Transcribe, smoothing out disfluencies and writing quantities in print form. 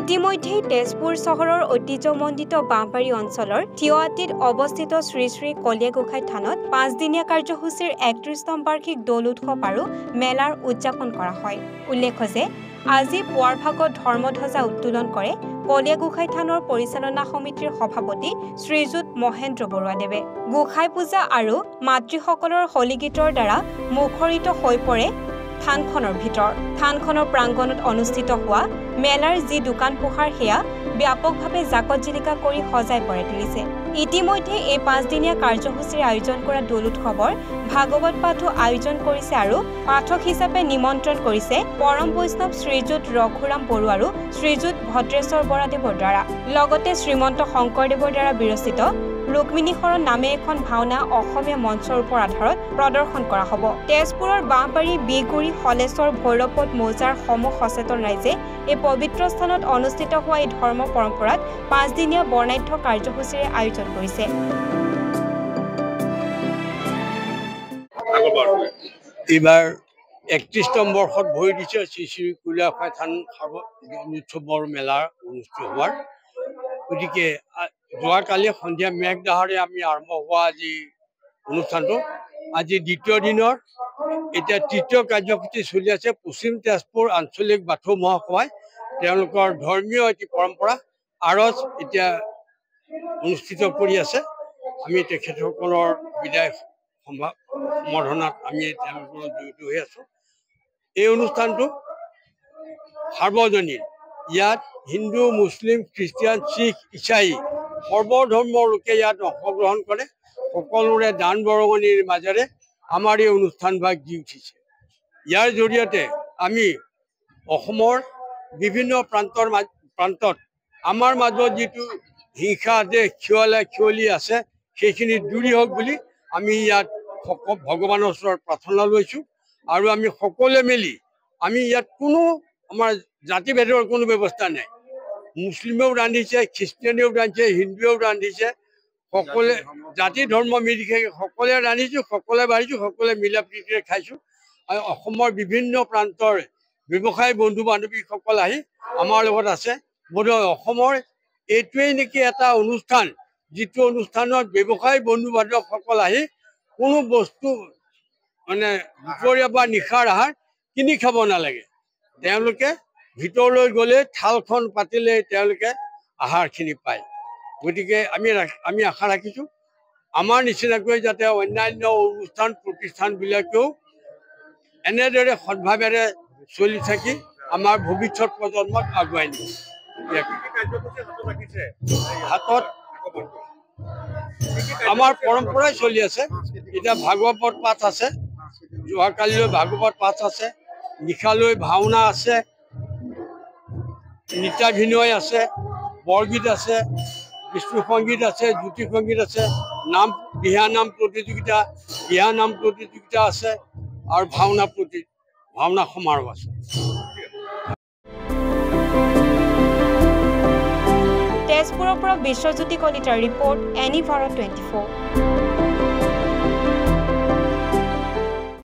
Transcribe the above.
ইতিমধ্যে তেজপুৰ চহৰৰ ঐতিহ্যমণ্ডিত বাঁহবাৰী অঞ্চলৰ থিয়আটিত অৱস্থিত শ্ৰী শ্ৰী কলীয়াগোসাঁই থানত 5 দিনীয়া কাৰ্যসূচীৰ 31তম বাৰ্ষিক দৌল উৎসৱ আৰু মেলাৰ উদযাপন কৰা হয়। উল্লেখ্য যে আজি পুৱাৰ ভাগত ধৰ্মধ্বজা উত্তোলন কৰে কলীয়াগোসাঁই থানৰ পৰিচালনা সমিতিৰ সভাপতি শ্ৰীযুত মহেন্দ্ৰ বৰুৱাদেৱে। গোসাঁই পূজা আৰু মাতৃসকলৰ হোলী গীতৰ দ্বাৰা মুখৰিত হৈ পৰে থানখনৰ ভিতৰ। থানখনৰ প্ৰাংগণত অনুষ্ঠিত হোৱা মেলাৰ যি দোকান পোহাৰ সেয়া ব্যাপকভাৱে জাকত জিলিকা কৰি সজাই পৰাই তুলিছে। ইতিমধ্যে এই 5 দিনীয়া কাৰ্যসূচীৰ আয়োজন কৰা দৌল উৎসৱৰ ভাগৱত পাঠো আয়োজন কৰিছে আৰু পাঠক হিচাপে নিমন্ত্ৰণ কৰিছে পৰম বৈষ্ণৱ শ্ৰীযুত ৰঘুৰাম বড়ো আৰু শ্ৰীযুত ভদ্ৰেশ্বৰ বৰাদেৱৰ দ্বাৰা। লগতে শ্ৰীমন্ত শংকৰদেৱৰ দ্বাৰা বিৰচিত ৰুক্মিণী শৰণ নামে এখন ভাওনা অসমীয়া মঞ্চৰ ওপৰ আধাৰত প্ৰদৰ্শন কৰা হ'ব। তেজপুৰৰ বাঁহবাৰী বিগুৰি হলেশ্বৰ ভৈৰৱপদ মৌজাৰ সমূহ সচেতন ৰাইজে এই পবিত্ৰ স্থানত অনুষ্ঠিত হোৱা এই ধৰ্ম পৰম্পৰাত 5 দিনীয়া বৰ্ণাঢ্য কাৰ্যসূচীৰে আয়োজন কৰিছে। এইবাৰ 31তম বৰ্ষত ভৰি দিছে শ্ৰী শ্ৰী কলীয়াগোসাঁই থান উৎসৱৰ মেলাৰ অনুষ্ঠিত হোৱাৰ। গতিকে যোৱাকালি সন্ধিয়া মেঘদাহৰে আমি আৰম্ভ হোৱা আজি অনুষ্ঠানটো আজি দ্বিতীয় দিনৰ এতিয়া তৃতীয় কাৰ্যসূচী চলি আছে। পশ্চিম তেজপুৰ আঞ্চলিক বাথৌ মহাসভাই তেওঁলোকৰ ধৰ্মীয় এটি পৰম্পৰা আৰজ এতিয়া অনুষ্ঠিত কৰি আছে। আমি তেখেতসকলৰ বিদায় সম্বৰ্ধনাত আমি তেওঁলোকৰ জড়িত হৈ আছো। এই অনুষ্ঠানটো সাৰ্বজনীন। ইয়াত হিন্দু, মুছলিম, খ্ৰীষ্টিয়ান, শিখ, ইছাই সৰ্বধৰ্মৰ লোকে ইয়াত অংশগ্ৰহণ কৰে। সকলোৰে দান বৰঙণিৰ মাজেৰে আমাৰ এই অনুষ্ঠানভাগ দি উঠিছে। ইয়াৰ জৰিয়তে আমি অসমৰ বিভিন্ন প্ৰান্তত আমাৰ মাজত যিটো হিংসা আদেশ খিয়লি আছে সেইখিনি দূৰী হওক বুলি আমি ইয়াত ভগৱানৰ ওচৰত প্ৰাৰ্থনা লৈছোঁ। আৰু আমি সকলোৱে মিলি আমি ইয়াত কোনো আমাৰ জাতিভেদৰ কোনো ব্যৱস্থা নাই। মুছলিমেও ৰান্ধিছে, খ্ৰীষ্টিয়ানেও ৰান্ধিছে, হিন্দুৱেও ৰান্ধিছে, সকলোৱে জাতি ধৰ্ম নিৰ্বিশেষে সকলোৱে ৰান্ধিছোঁ, সকলোৱে বাঢ়িছোঁ, সকলোৱে মিলা প্ৰীতিৰে খাইছোঁ। আৰু অসমৰ বিভিন্ন প্ৰান্তৰ ব্যৱসায়ী বন্ধু বান্ধৱীসকল আহি আমাৰ লগত আছে। বোধহয় অসমৰ এইটোৱেই নেকি এটা অনুষ্ঠান যিটো অনুষ্ঠানত ব্যৱসায়ী বন্ধু বান্ধৱসকল আহি কোনো বস্তু মানে দুপৰীয়া বা নিশাৰ আহাৰ কিনি খাব নালাগে। তেওঁলোকে ভিতৰলৈ গ'লে থালখন পাতিলে তেওঁলোকে আহাৰখিনি পায়। গতিকে আমি আশা ৰাখিছোঁ আমাৰ নিচিনাকৈ যাতে অন্যান্য অনুষ্ঠান প্ৰতিষ্ঠানবিলাকেও এনেদৰে সদ্ভাৱেৰে চলি থাকি আমাৰ ভৱিষ্যত প্ৰজন্মক আগুৱাই নিব। হাতত আমাৰ পৰম্পৰাই চলি আছে। এতিয়া ভাগৱত পাঠ আছে, যোৱাকালিলৈ ভাগৱত পাঠ আছে, নিশালৈ ভাওনা আছে, নৃত্যাভিনয় আছে, বৰগীত আছে, বিষ্ণু সংগীত আছে, জ্যোতি সংগীত আছে, দিহানাম প্ৰতিযোগিতা আছে আৰু ভাওনা সমাৰোহ আছে। তেজপুৰৰ পৰা বিশ্বজ্যোতি কলিতাৰ ৰিপৰ্ট, এনি ভাৰত 24।